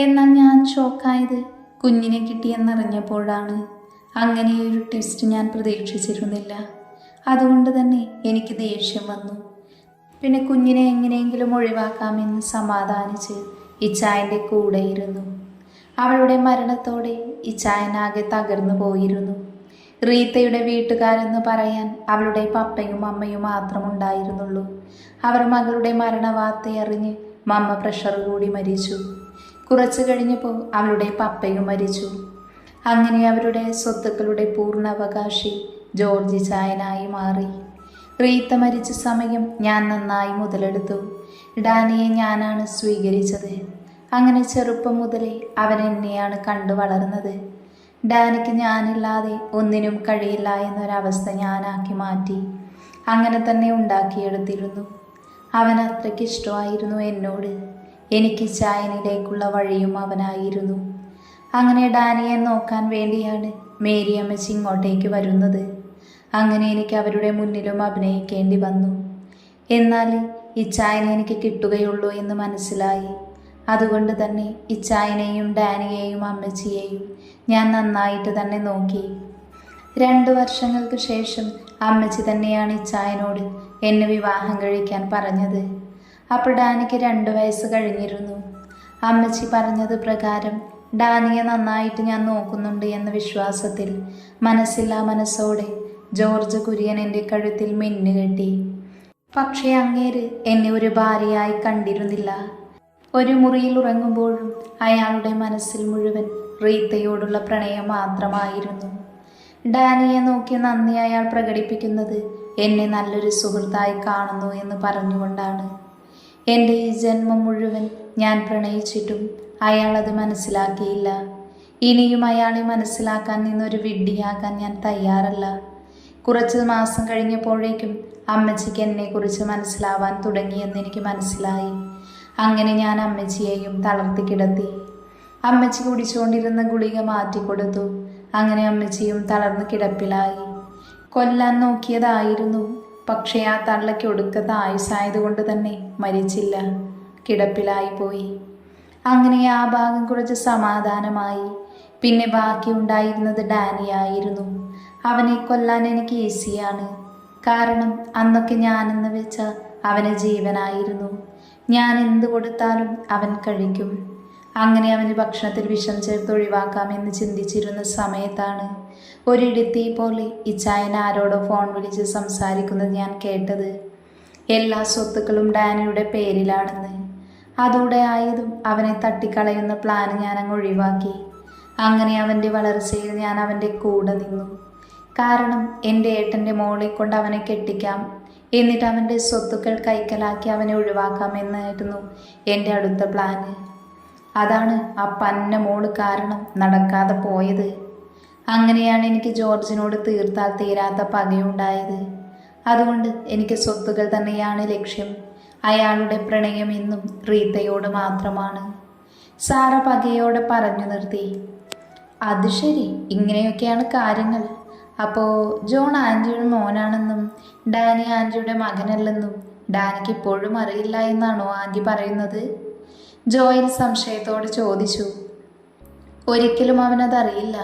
എന്നാൽ ഞാൻ ഷോക്കായത് കുഞ്ഞിനെ കിട്ടിയെന്നറിഞ്ഞപ്പോഴാണ്. അങ്ങനെയൊരു ട്വിസ്റ്റ് ഞാൻ പ്രതീക്ഷിച്ചിരുന്നില്ല. അതുകൊണ്ട് തന്നെ എനിക്ക് ദേഷ്യം വന്നു. പിന്നെ കുഞ്ഞിനെ എങ്ങനെയെങ്കിലും ഒഴിവാക്കാമെന്ന് സമാധാനിച്ച് ഇച്ചായൻ്റെ കൂടെയിരുന്നു. അവളുടെ മരണത്തോടെ ഇച്ചായനാകെ തകർന്നു പോയിരുന്നു. റീത്തയുടെ വീട്ടുകാരെന്ന് പറയാൻ അവളുടെ പപ്പയും അമ്മയും മാത്രമുണ്ടായിരുന്നുള്ളൂ. അവർ മകളുടെ മരണവാർത്തയറിഞ്ഞ് മമ്മ പ്രഷർ കൂടി മരിച്ചു. കുറച്ചു കഴിഞ്ഞപ്പോൾ അവളുടെ പപ്പയും മരിച്ചു. അങ്ങനെ അവരുടെ സ്വത്തുക്കളുടെ പൂർണ്ണാവകാശി ജോർജ് ചായനായി മാറി. റീത്ത മരിച്ച സമയം ഞാൻ നന്നായി മുതലെടുത്തു. ഡാനിയെ ഞാനാണ് സ്വീകരിച്ചത്. അങ്ങനെ ചെറുപ്പം മുതലേ അവൻ എന്നെയാണ് കണ്ടു വളർന്നത്. ഡാനിക്ക് ഞാനില്ലാതെ ഒന്നിനും കഴിയില്ല എന്നൊരവസ്ഥ ഞാനാക്കി മാറ്റി. അങ്ങനെ തന്നെ ഉണ്ടാക്കിയെടുത്തിരുന്നു. അവൻ അത്രയ്ക്ക് ഇഷ്ടമായിരുന്നു എന്നോട്. എനിക്ക് ചായനിലേക്കുള്ള വഴിയും അവനായിരുന്നു. അങ്ങനെ ഡാനിയെ നോക്കാൻ വേണ്ടിയാണ് മേരി അമ്മച്ചി ഇങ്ങോട്ടേക്ക് വരുന്നത്. അങ്ങനെ എനിക്ക് അവരുടെ മുന്നിലും അഭിനയിക്കേണ്ടി വന്നു. എന്നാൽ ഇച്ചായനെ എനിക്ക് കിട്ടുകയുള്ളൂ എന്ന് മനസ്സിലായി. അതുകൊണ്ട് തന്നെ ഇച്ചായനെയും ഡാനിയെയും അമ്മച്ചിയെയും ഞാൻ നന്നായിട്ട് തന്നെ നോക്കി. 2 വർഷങ്ങൾക്ക് ശേഷം അമ്മച്ചി തന്നെയാണ് ഇച്ചായനോട് എന്നെ വിവാഹം കഴിക്കാൻ പറഞ്ഞത്. അപ്പോൾ ഡാനിക്ക് 2 വയസ്സ് കഴിഞ്ഞിരുന്നു. അമ്മച്ചി പറഞ്ഞത് പ്രകാരം ഡാനിയെ നന്നായിട്ട് ഞാൻ നോക്കുന്നുണ്ട് എന്ന വിശ്വാസത്തിൽ മനസ്സില്ലാ മനസ്സോടെ ജോർജ് കുര്യൻ എൻ്റെ കഴുത്തിൽ മിന്നുകെട്ടി. പക്ഷേ അങ്ങേര് എന്നെ ഒരു ഭാര്യയായി കണ്ടിരുന്നില്ല. ഒരു മുറിയിൽ ഉറങ്ങുമ്പോഴും അയാളുടെ മനസ്സിൽ മുഴുവൻ റീത്തയോടുള്ള പ്രണയം മാത്രമായിരുന്നു. ഡാനിയെ നോക്കി നന്ദി അയാൾ പ്രകടിപ്പിക്കുന്നത് എന്നെ നല്ലൊരു സുഹൃത്തായി കാണുന്നു എന്ന് പറഞ്ഞുകൊണ്ടാണ്. എൻ്റെ ഈ ജന്മം മുഴുവൻ ഞാൻ പ്രണയിച്ചിട്ടും അയാൾ അത് മനസ്സിലാക്കിയില്ല. ഇനിയും അയാളെ മനസ്സിലാക്കാൻ നിന്നൊരു വിഡ്ഢിയാകാൻ ഞാൻ തയ്യാറല്ല. കുറച്ച് മാസം കഴിഞ്ഞപ്പോഴേക്കും അമ്മച്ചിക്ക് എന്നെക്കുറിച്ച് മനസ്സിലാവാൻ തുടങ്ങിയെന്ന് എനിക്ക് മനസ്സിലായി. അങ്ങനെ ഞാൻ അമ്മച്ചിയെയും തളർത്തി കിടത്തി. അമ്മച്ചി കുടിച്ചുകൊണ്ടിരുന്ന ഗുളിക മാറ്റിക്കൊടുത്തു. അങ്ങനെ അമ്മച്ചിയും തളർന്ന് കിടപ്പിലായി. കൊല്ലാൻ നോക്കിയതായിരുന്നു. പക്ഷേ ആ തള്ളയ്ക്ക് ഒടുക്കത്തെ ആയുസ്സായതുകൊണ്ട് തന്നെ മരിച്ചില്ല, കിടപ്പിലായി പോയി. അങ്ങനെ ആ ഭാഗം കുറച്ച് സമാധാനമായി. പിന്നെ ബാക്കി ഉണ്ടായിരുന്നത് ഡാനിയായിരുന്നു. അവനെ കൊല്ലാൻ എനിക്ക് ഈസിയാണ്. കാരണം അന്നൊക്കെ ഞാനെന്ന് വെച്ച അവന് ജീവനായിരുന്നു. ഞാൻ എന്ത് കൊടുത്താലും അവൻ കഴിക്കും. അങ്ങനെ അവന് ഭക്ഷണത്തിൽ വിഷം ചേർത്ത് ഒഴിവാക്കാമെന്ന് ചിന്തിച്ചിരുന്ന സമയത്താണ് ഒരിടത്തി പോലെ ഇച്ചായൻ ആരോടോ ഫോൺ വിളിച്ച് സംസാരിക്കുന്നത് ഞാൻ കേട്ടത്. എല്ലാ സ്വത്തുക്കളും ഡാനിയുടെ പേരിലാണെന്ന്. അതോടെ ആയതും അവനെ തട്ടിക്കളയുന്ന പ്ലാൻ ഞാൻ അങ്ങ് ഒഴിവാക്കി. അങ്ങനെ അവൻ്റെ വളർച്ചയിൽ ഞാൻ അവൻ്റെ കൂടെ നിന്നു. കാരണം എൻ്റെ ഏട്ടൻ്റെ മോളെ കൊണ്ട് അവനെ കെട്ടിക്കാം, എന്നിട്ട് അവൻ്റെ സ്വത്തുക്കൾ കൈക്കലാക്കി അവനെ ഒഴിവാക്കാമെന്നായിരുന്നു എൻ്റെ അടുത്ത പ്ലാന്. അതാണ് ആ പന്ന മോള് കാരണം നടക്കാതെ പോയത്. അങ്ങനെയാണ് എനിക്ക് ജോർജിനോട് തീർത്താൽ തീരാത്ത പകയുണ്ടായത്. അതുകൊണ്ട് എനിക്ക് സ്വത്തുക്കൾ തന്നെയാണ് ലക്ഷ്യം. അയാളുടെ പ്രണയം എന്നും റീത്തയോട് മാത്രമാണ്. സാറ പകയോടെ പറഞ്ഞു നിർത്തി. അത് ശരി, ഇങ്ങനെയൊക്കെയാണ് കാര്യങ്ങൾ. അപ്പോൾ ജോൺ ആൻറ്റിയുടെ മോനാണെന്നും ഡാനി ആൻറ്റിയുടെ മകനല്ലെന്നും ഡാനിക്ക് ഇപ്പോഴും അറിയില്ല എന്നാണോ ആൻറ്റി പറയുന്നത്? ജോയൽ സംശയത്തോട് ചോദിച്ചു. ഒരിക്കലും അവനതറിയില്ല.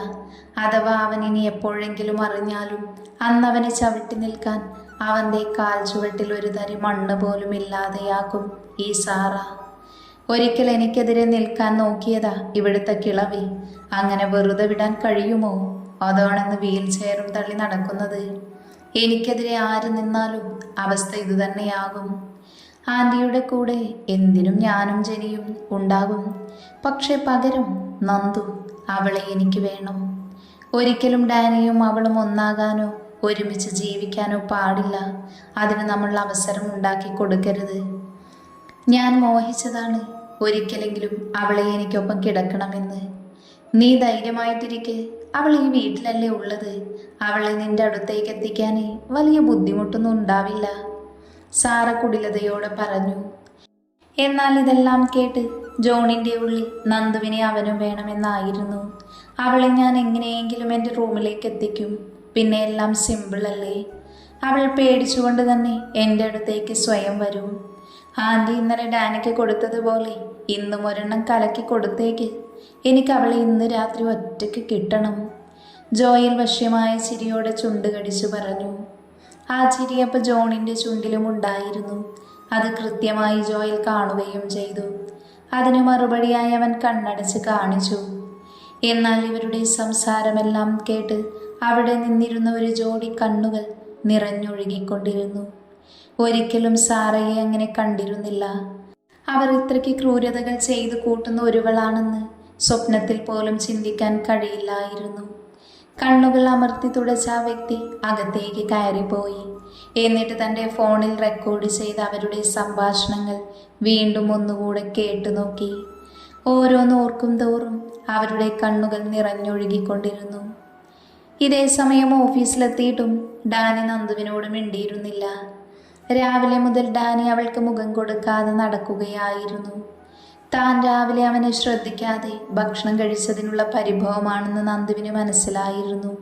അഥവാ അവൻ ഇനി എപ്പോഴെങ്കിലും അറിഞ്ഞാലും അന്നവനെ ചവിട്ടി നിൽക്കാൻ അവൻ്റെ കാൽ ചുവട്ടിൽ ഒരു തരി മണ്ണ് പോലും ഇല്ലാതെയാക്കും ഈ സാറ. ഒരിക്കൽ എനിക്കെതിരെ നിൽക്കാൻ നോക്കിയതാ ഇവിടുത്തെ കിളവി. അങ്ങനെ വെറുതെ വിടാൻ കഴിയുമോ? അതാണെന്ന് വീൽ ചെയറും തള്ളി നടക്കുന്നത്. എനിക്കെതിരെ ആര് നിന്നാലും അവസ്ഥ ഇതുതന്നെയാകും. ആൻറ്റിയുടെ കൂടെ എന്തിനും ഞാനും ജനിയും ഉണ്ടാകും. പക്ഷെ പകരം നന്ദു, അവളെ എനിക്ക് വേണം. ഒരിക്കലും ഡാനിയും അവളും ഒന്നാകാനോ ഒരുമിച്ച് ജീവിക്കാനോ പാടില്ല. അതിന് നമ്മൾ അവസരം ഉണ്ടാക്കി കൊടുക്കരുത്. ഞാൻ മോഹിച്ചതാണ് ഒരിക്കലെങ്കിലും അവളെ എനിക്കൊപ്പം കിടക്കണമെന്ന്. നീ ധൈര്യമായിട്ടിരിക്കെ, അവൾ ഈ വീട്ടിലല്ലേ ഉള്ളത്. അവളെ നിന്റെ അടുത്തേക്ക് എത്തിക്കാൻ വലിയ ബുദ്ധിമുട്ടൊന്നും ഉണ്ടാവില്ല, സാറ കുടിലതയോടെ പറഞ്ഞു. എന്നാൽ ഇതെല്ലാം കേട്ട് ജോണിൻ്റെ ഉള്ളിൽ നന്ദുവിനെ അവനും വേണമെന്നായിരുന്നു. അവളെ ഞാൻ എങ്ങനെയെങ്കിലും എൻ്റെ റൂമിലേക്ക് എത്തിക്കും. പിന്നെ എല്ലാം സിമ്പിളല്ലേ. അവൾ പേടിച്ചുകൊണ്ട് തന്നെ എൻ്റെ അടുത്തേക്ക് സ്വയം വരും. ആൻറ്റി ഇന്നലെ ഡാനിക്ക് കൊടുത്തതുപോലെ ഇന്നും ഒരെണ്ണം കലക്കി കൊടുത്തേക്ക്. എനിക്ക് അവളെ ഇന്ന് രാത്രി ഒറ്റയ്ക്ക് കിട്ടണം. ജോയൽ വശ്യമായ ചിരിയോടെ ചുണ്ട് കടിച്ചു പറഞ്ഞു. ആ ചിരി അപ്പോൾ ജോണിൻ്റെ ചുണ്ടിലും ഉണ്ടായിരുന്നു. അത് കൃത്യമായി ജോയൽ കാണുകയും ചെയ്തു. അതിനു മറുപടിയായി അവൻ കണ്ണടച്ച് കാണിച്ചു. എന്നാൽ ഇവരുടെ സംസാരമെല്ലാം കേട്ട് അവിടെ നിന്നിരുന്ന ഒരു ജോഡി കണ്ണുകൾ നിറഞ്ഞൊഴുകിക്കൊണ്ടിരുന്നു. ഒരിക്കലും സാറയെ അങ്ങനെ കണ്ടിരുന്നില്ല. അവർ ഇത്രയ്ക്ക് ക്രൂരതകൾ ചെയ്തു കൂട്ടുന്ന ഒരുവളാണെന്ന് സ്വപ്നത്തിൽ പോലും ചിന്തിക്കാൻ കഴിയില്ലായിരുന്നു. കണ്ണുകൾ അമർത്തി തുടച്ച ആ വ്യക്തി അകത്തേക്ക് കയറിപ്പോയി. എന്നിട്ട് തൻ്റെ ഫോണിൽ റെക്കോർഡ് ചെയ്ത അവരുടെ സംഭാഷണങ്ങൾ വീണ്ടും ഒന്നുകൂടെ കേട്ടു നോക്കി. ഓരോന്നോർക്കും തോറും അവരുടെ കണ്ണുകൾ നിറഞ്ഞൊഴുകിക്കൊണ്ടിരുന്നു. ഇതേ സമയം ഓഫീസിലെത്തിയിട്ടും ഡാനി നന്ദുവിനോട് മിണ്ടിയിരുന്നില്ല. രാവിലെ മുതൽ ഡാനി അവൾക്ക് മുഖം കൊടുക്കാതെ നടക്കുകയായിരുന്നു. താൻ രാവിലെ അവനെ ശ്രദ്ധിക്കാതെ ഭക്ഷണം കഴിച്ചതിനുള്ള പരിഭവമാണെന്ന് നന്ദുവിന് മനസ്സിലായിരുന്നു.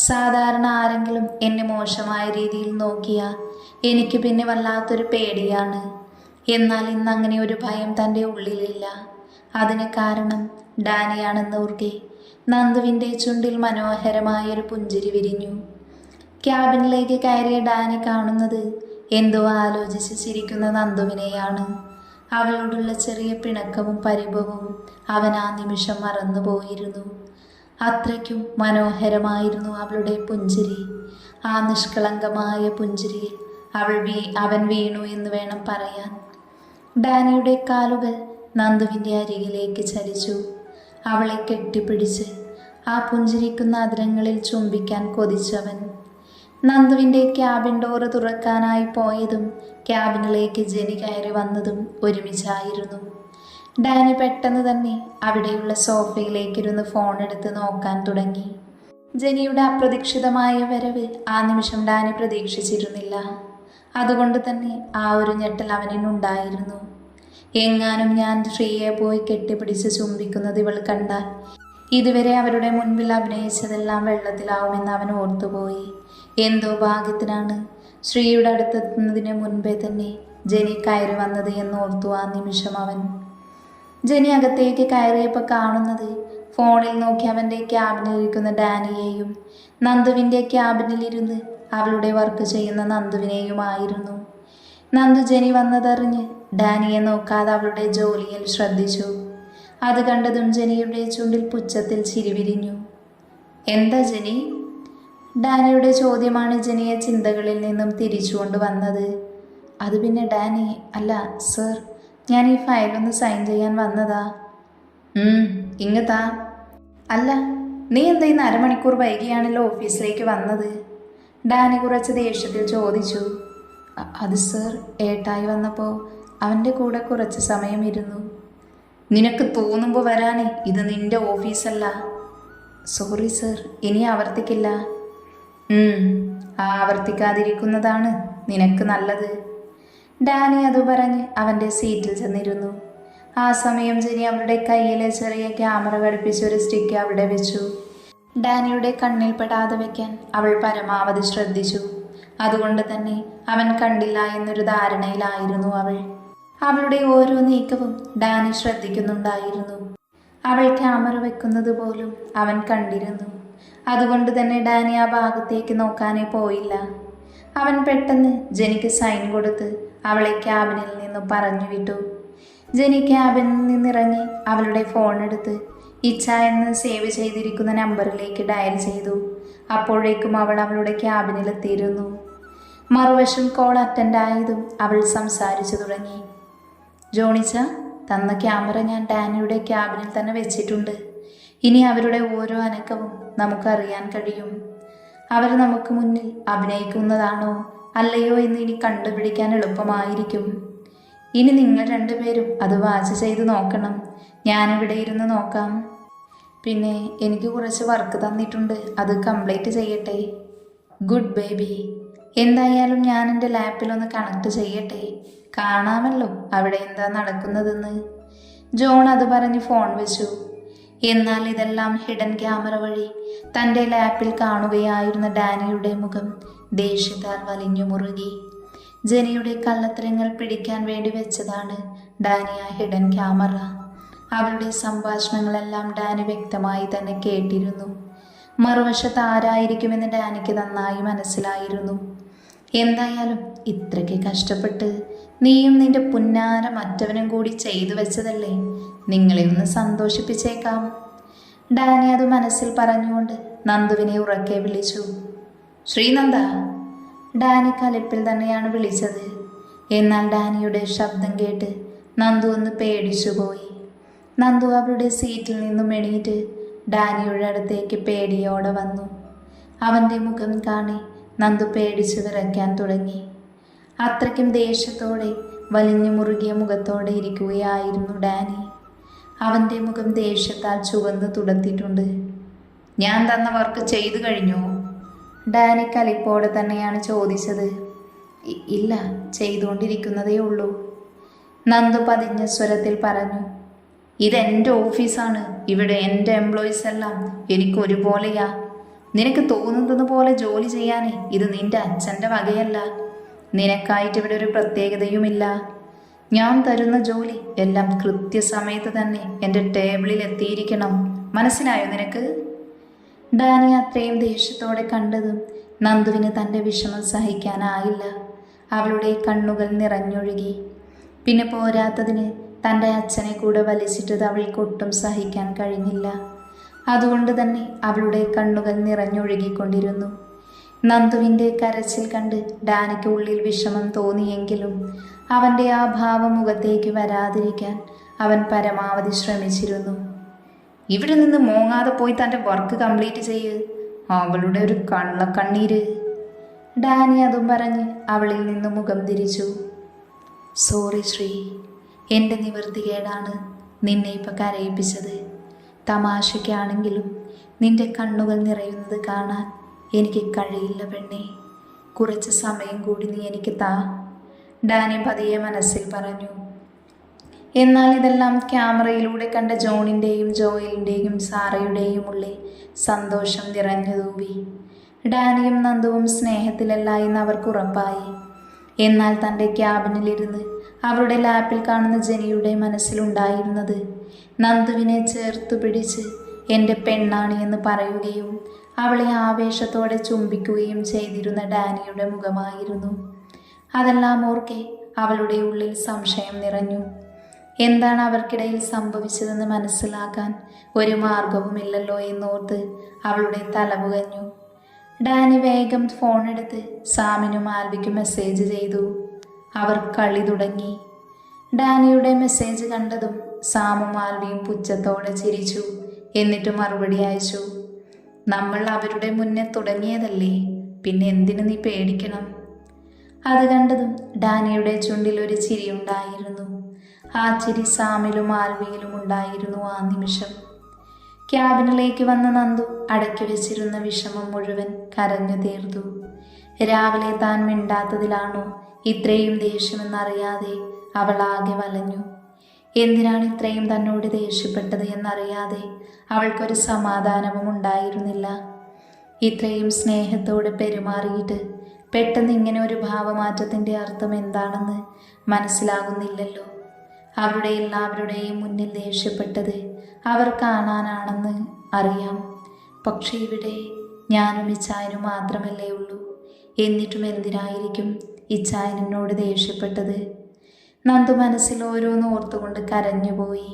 സാധാരണ ആരെങ്കിലും എന്നെ മോശമായ രീതിയിൽ നോക്കിയാൽ എനിക്ക് പിന്നെ വല്ലാത്തൊരു പേടിയാണ്. എന്നാൽ ഇന്ന് അങ്ങനെ ഒരു ഭയം തൻ്റെ ഉള്ളിലില്ല. അതിന് കാരണം ഡാനിയാണെന്ന് ഓർക്കെ നന്ദുവിൻ്റെ ചുണ്ടിൽ മനോഹരമായൊരു പുഞ്ചിരി വിരിഞ്ഞു. ക്യാബിനിലേക്ക് കയറിയ ഡാനി കാണുന്നത് എന്തോ ആലോചിച്ച് ചിരിക്കുന്ന നന്ദുവിനെയാണ്. അവളോടുള്ള ചെറിയ പിണക്കവും പരിഭവവും അവൻ ആ നിമിഷം മറന്നുപോയിരുന്നു. അത്രയ്ക്കും മനോഹരമായിരുന്നു അവളുടെ പുഞ്ചിരി. ആ നിഷ്കളങ്കമായ പുഞ്ചിരിയിൽ അവൻ വീണു എന്ന് വേണം പറയാൻ. ഡാനിയുടെ കാലുകൾ നന്ദുവിൻ്റെ അരികിലേക്ക് ചലിച്ചു. അവളെ കെട്ടിപ്പിടിച്ച് ആ പുഞ്ചിരിക്കുന്ന അതിരങ്ങളിൽ ചുംബിക്കാൻ കൊതിച്ചവൻ. നന്ദുവിൻ്റെ ക്യാബിൻ ഡോറ് തുറക്കാനായി പോയതും ക്യാബിനിലേക്ക് ജെനി കയറി വന്നതും ഒരുമിച്ചായിരുന്നു. ഡാനി പെട്ടെന്ന് തന്നെ അവിടെയുള്ള സോഫയിലേക്കിരുന്ന് ഫോണെടുത്ത് നോക്കാൻ തുടങ്ങി. ജെനിയുടെ അപ്രതീക്ഷിതമായ വരവ് ആ നിമിഷം ഡാനി പ്രതീക്ഷിച്ചിരുന്നില്ല. അതുകൊണ്ട് തന്നെ ആ ഒരു ഞെട്ടൽ അവനുണ്ടായിരുന്നു. എങ്ങാനും ഞാൻ ശ്രീയെ പോയി കെട്ടിപ്പിടിച്ച് ചുംബിക്കുന്നത് ഇവൾ കണ്ടാൽ ഇതുവരെ അവരുടെ മുൻപിൽ അഭിനയിച്ചതെല്ലാം വെള്ളത്തിലാവുമെന്ന് അവൻ ഓർത്തുപോയി. എന്തോ ഭാഗ്യത്തിനാണ് ശ്രീയുടെ അടുത്തെത്തുന്നതിന് മുൻപേ തന്നെ ജെനി കയറി വന്നത് എന്നോർത്തു ആ നിമിഷം അവൻ. ജെനി അകത്തേക്ക് കയറിയപ്പോൾ കാണുന്നത് ഫോണിൽ നോക്കി അവൻ്റെ ക്യാബിനിലിരിക്കുന്ന ഡാനിയെയും നന്ദുവിൻ്റെ ക്യാബിനിലിരുന്ന് അവളുടെ വർക്ക് ചെയ്യുന്ന നന്ദുവിനെയുമായിരുന്നു. നന്ദു ജെനി വന്നതറിഞ്ഞ് ഡാനിയെ നോക്കാതെ അവളുടെ ജോലിയിൽ ശ്രദ്ധിച്ചു. അത് കണ്ടതും ജെനിയുടെ ചുണ്ടിൽ പുച്ഛത്തിൽ ചിരി വിരിഞ്ഞു. എന്താ ജെനി? ഡാനിയുടെ ചോദ്യമാണ് ജെനിയെ ചിന്തകളിൽ നിന്നും തിരിച്ചുകൊണ്ട് വന്നത്. അത് പിന്നെ ഡാനി, അല്ല സർ, ഞാൻ ഈ ഫയലൊന്ന് സൈൻ ചെയ്യാൻ വന്നതാ. ഇങ്ങത്താ. അല്ല, നീ എന്താ ഇന്ന് അരമണിക്കൂർ വൈകിയാണല്ലോ ഓഫീസിലേക്ക് വന്നത്? ഡാനി കുറച്ച് ദേഷ്യത്തിൽ ചോദിച്ചു. അത് സർ, ഏട്ടായി വന്നപ്പോൾ അവൻ്റെ കൂടെ കുറച്ച് സമയം ഇരുന്നു. നിനക്ക് തോന്നുമ്പോൾ വരാനേ, ഇത് നിന്റെ ഓഫീസല്ല. സോറി സർ, ഇനി ആവർത്തിക്കില്ല. ആവർത്തിക്കാതിരിക്കുന്നതാണ് നിനക്ക് നല്ലത്. ഡാനി അത് പറഞ്ഞ് അവൻ്റെ സീറ്റിൽ ചെന്നിരുന്നു. ആ സമയം ജെനി അവരുടെ കയ്യിലെ ചെറിയ ക്യാമറ ഘടിപ്പിച്ചൊരു സ്റ്റിക്ക് അവിടെ വെച്ചു. ഡാനിയുടെ കണ്ണിൽ പെടാതെ വയ്ക്കാൻ അവൾ പരമാവധി ശ്രദ്ധിച്ചു. അതുകൊണ്ട് തന്നെ അവൻ കണ്ടില്ല എന്നൊരു ധാരണയിലായിരുന്നു അവൾ. അവളുടെ ഓരോ നീക്കവും ഡാനി ശ്രദ്ധിക്കുന്നുണ്ടായിരുന്നു. അവൾ ക്യാമറ വെക്കുന്നത് പോലും അവൻ കണ്ടിരുന്നു. അതുകൊണ്ട് തന്നെ ഡാനി ആ ഭാഗത്തേക്ക് നോക്കാനേ പോയില്ല. അവൻ പെട്ടെന്ന് ജെനിക്ക് സൈൻ കൊടുത്ത് അവളെ ക്യാബിനിൽ നിന്നും പറഞ്ഞു വിട്ടു. ജെനി ക്യാബിനിൽ നിന്നിറങ്ങി അവളുടെ ഫോൺ എടുത്ത് ഇച്ഛ എന്ന് സേവ് ചെയ്തിരിക്കുന്ന നമ്പറിലേക്ക് ഡയൽ ചെയ്തു. അപ്പോഴേക്കും അവൾ അവളുടെ ക്യാബിനിലെത്തിയിരുന്നു. മറുവശം കോൾ അറ്റൻഡ് ആയതും അവൾ സംസാരിച്ചു തുടങ്ങി. ജോണിച്ച, തന്ന ക്യാമറ ഞാൻ ഡാനിയുടെ ക്യാബിനിൽ തന്നെ വെച്ചിട്ടുണ്ട്. ഇനി അവരുടെ ഓരോ അനക്കവും നമുക്കറിയാൻ കഴിയും. അവർ നമുക്ക് മുന്നിൽ അഭിനയിക്കുന്നതാണോ അല്ലയോ എന്ന് ഇനി കണ്ടുപിടിക്കാൻ എളുപ്പമായിരിക്കും. ഇനി നിങ്ങൾ രണ്ടുപേരും അത് വാച്ച് ചെയ്ത് നോക്കണം. ഞാനിവിടെ ഇരുന്ന് നോക്കാം. പിന്നെ എനിക്ക് കുറച്ച് വർക്ക് തന്നിട്ടുണ്ട്, അത് കംപ്ലീറ്റ് ചെയ്യട്ടെ. Good baby. എന്തായാലും ഞാൻ എൻ്റെ ലാപ്പിലൊന്ന് കണക്ട് ചെയ്യട്ടെ, കാണാമല്ലോ അവിടെ എന്താ നടക്കുന്നതെന്ന്. ജോൺ അത് പറഞ്ഞ് ഫോൺ വെച്ചു. എന്നാൽ ഇതെല്ലാം ഹിഡൻ ക്യാമറ വഴി തൻ്റെ ലാപ്പിൽ കാണുകയായിരുന്ന ഡാനിയുടെ മുഖം ദേഷ്യത്താൽ വലിഞ്ഞു മുറുകി. ജെനിയുടെ കള്ളത്തരങ്ങൾ പിടിക്കാൻ വേണ്ടി വെച്ചതാണ് ഡാനി ആ ഹിഡൻ ക്യാമറ. അവളുടെ സംഭാഷണങ്ങളെല്ലാം ഡാനി വ്യക്തമായി തന്നെ കേട്ടിരുന്നു. മറുവശത്ത് ആരായിരിക്കുമെന്ന് ഡാനിക്ക് നന്നായി മനസ്സിലായിരുന്നു. എന്തായാലും ഇത്രയ്ക്ക് കഷ്ടപ്പെട്ട് നീയും നിന്റെ പുന്നാര മറ്റവനും കൂടി ചെയ്തു വെച്ചതല്ലേ, നിങ്ങളെ ഒന്ന് സന്തോഷിപ്പിച്ചേക്കാം. ഡാനി അത് മനസ്സിൽ പറഞ്ഞുകൊണ്ട് നന്ദുവിനെ ഉറക്കെ വിളിച്ചു. ശ്രീനന്ദ. ഡാനി കലിപ്പിൽ തന്നെയാണ് വിളിച്ചത്. എന്നാൽ ഡാനിയുടെ ശബ്ദം കേട്ട് നന്ദു ഒന്ന് പേടിച്ചുപോയി. നന്ദു അവളുടെ സീറ്റിൽ നിന്നും എണീറ്റ് ഡാനിയുടെ അടുത്തേക്ക് പേടിയോടെ വന്നു. അവൻ്റെ മുഖം കാണി നന്ദു പേടിച്ചു വിറയ്ക്കാൻ തുടങ്ങി. അത്രയ്ക്കും ദേഷ്യത്തോടെ വലിഞ്ഞു മുറുകിയ മുഖത്തോടെ ഇരിക്കുകയായിരുന്നു ഡാനി. അവൻ്റെ മുഖം ദേഷ്യത്താൽ ചുവന്ന് തുടത്തിയിട്ടുണ്ട്. ഞാൻ തന്ന വർക്ക് ചെയ്തു കഴിഞ്ഞോ? ഡാനി കലിപ്പോടെ തന്നെയാണ് ചോദിച്ചത്. ഇല്ല, ചെയ്തുകൊണ്ടിരിക്കുന്നതേ ഉള്ളൂ. നന്ദു പതിഞ്ഞ സ്വരത്തിൽ പറഞ്ഞു. ഇതെൻ്റെ ഓഫീസാണ്. ഇവിടെ എൻ്റെ എംപ്ലോയീസ് എല്ലാം എനിക്ക് ഒരുപോലെയാ. നിനക്ക് തോന്നുന്നത് പോലെ ജോലി ചെയ്യാനേ ഇത് നിന്റെ അച്ഛൻ്റെ വകയല്ല. നിനക്കായിട്ട് ഇവിടെ ഒരു പ്രത്യേകതയുമില്ല. ഞാൻ തരുന്ന ജോലി എല്ലാം കൃത്യസമയത്ത് തന്നെ എൻ്റെ ടേബിളിൽ എത്തിയിരിക്കണം. മനസ്സിലായോ നിനക്ക്? ഡാനി അത്രയും ദേഷ്യത്തോടെ കണ്ടതും നന്ദുവിന് തൻ്റെ വിഷമം സഹിക്കാനായില്ല. അവളുടെ കണ്ണുകൾ നിറഞ്ഞൊഴുകി. പിന്നെ പോരാത്തതിന് തൻ്റെ അച്ഛനെ കൂടെ വലിച്ചിട്ടത് അവൾക്കൊട്ടും സഹിക്കാൻ കഴിഞ്ഞില്ല. അതുകൊണ്ട് തന്നെ അവളുടെ കണ്ണുകൾ നിറഞ്ഞൊഴുകിക്കൊണ്ടിരുന്നു. നന്ദുവിൻ്റെ കരച്ചിൽ കണ്ട് ഡാനിക്ക് ഉള്ളിൽ വിഷമം തോന്നിയെങ്കിലും അവൻ്റെ ആ ഭാവം മുഖത്തേക്ക് വരാതിരിക്കാൻ അവൻ പരമാവധി ശ്രമിച്ചിരുന്നു. ഇവിടെ നിന്ന് മോങ്ങാതെ പോയി തൻ്റെ വർക്ക് കംപ്ലീറ്റ് ചെയ്യ്. അവളുടെ ഒരു കള്ളക്കണ്ണീര്. ഡാനി അതും പറഞ്ഞ് അവളിൽ നിന്ന് മുഖം തിരിച്ചു. സോറി ശ്രീ, എൻ്റെ നിവൃത്തികേടാണ് നിന്നെ ഇപ്പം കരയിപ്പിച്ചത്. തമാശയ്ക്കാണെങ്കിലും നിന്റെ കണ്ണുകൾ നിറയുന്നത് കാണാൻ എനിക്ക് കഴിയില്ല പെണ്ണേ. കുറച്ച് സമയം കൂടി നീ എനിക്ക് താ. ഡാനി പതിയെ മനസ്സിൽ പറഞ്ഞു. എന്നാൽ ഇതെല്ലാം ക്യാമറയിലൂടെ കണ്ട ജോണിൻ്റെയും ജോയലിൻ്റെയും സാറയുടെയും ഉള്ളിൽ സന്തോഷം നിറഞ്ഞു തൂവി. ഡാനിയും നന്ദുവും സ്നേഹത്തിലല്ല എന്ന് അവർക്ക് ഉറപ്പായി. എന്നാൽ തൻ്റെ ക്യാബിനിലിരുന്ന് അവരുടെ ലാപ്പിൽ കാണുന്ന ജെനിയുടെ മനസ്സിലുണ്ടായിരുന്നത് നന്ദുവിനെ ചേർത്തു പിടിച്ച് എൻ്റെ പെണ്ണാണ് എന്ന് പറയുകയും അവളെ ആവേശത്തോടെ ചുംബിക്കുകയും ചെയ്തിരുന്ന ഡാനിയുടെ മുഖമായിരുന്നു. അതെല്ലാം ഓർക്കെ അവളുടെ ഉള്ളിൽ സംശയം നിറഞ്ഞു. എന്താണ് അവർക്കിടയിൽ സംഭവിച്ചതെന്ന് മനസ്സിലാക്കാൻ ഒരു മാർഗവുമില്ലല്ലോ എന്നോർത്ത് അവളുടെ തലപുകഞ്ഞു. ഡാനി വേഗം ഫോണെടുത്ത് സാമിനും ആൽവിക്കും മെസ്സേജ് ചെയ്തു. അവർ കളി തുടങ്ങി. ഡാനിയുടെ മെസ്സേജ് കണ്ടതും സാമും ആൽവിയും പുച്ഛത്തോടെ ചിരിച്ചു. എന്നിട്ട് മറുപടി അയച്ചു. നമ്മൾ അവരുടെ മുന്നേ തുടങ്ങിയതല്ലേ, പിന്നെ എന്തിനു നീ പേടിക്കണം? അത് കണ്ടതും ഡാനിയുടെ ചുണ്ടിൽ ഒരു ചിരിയുണ്ടായിരുന്നു. ആ ചിരി സാമിലും ആൽവിയിലും ഉണ്ടായിരുന്നു ആ നിമിഷം. ക്യാബിനിലേക്ക് വന്ന നന്ദു അടക്കി വെച്ചിരുന്ന വിഷമം മുഴുവൻ കരഞ്ഞു തീർത്തു. രാവിലെ താൻ മിണ്ടാത്തതിലാണോ ഇത്രയും ദേഷ്യമെന്നറിയാതെ അവൾ ആകെ വലഞ്ഞു. എന്തിനാണ് ഇത്രയും തന്നോട് ദേഷ്യപ്പെട്ടത് എന്നറിയാതെ അവൾക്കൊരു സമാധാനവും ഉണ്ടായിരുന്നില്ല. ഇത്രയും സ്നേഹത്തോടെ പെരുമാറിയിട്ട് പെട്ടെന്ന് ഇങ്ങനെ ഒരു ഭാവമാറ്റത്തിൻ്റെ അർത്ഥം എന്താണെന്ന് മനസ്സിലാകുന്നില്ലല്ലോ. അവരുടെ എല്ലാവരുടെയും മുന്നിൽ ദേഷ്യപ്പെട്ടത് അവർ കാണാനാണെന്ന് അറിയാം. പക്ഷേ ഇവിടെ ഞാനും ഇച്ചായനും മാത്രമല്ലേ ഉള്ളൂ. എന്നിട്ടും എന്തിനായിരിക്കും ഇച്ചായൻ എന്നോട് ദേഷ്യപ്പെട്ടത്? നന്ദു മനസ്സിൽ ഓരോന്ന് ഓർത്തുകൊണ്ട് കരഞ്ഞുപോയി.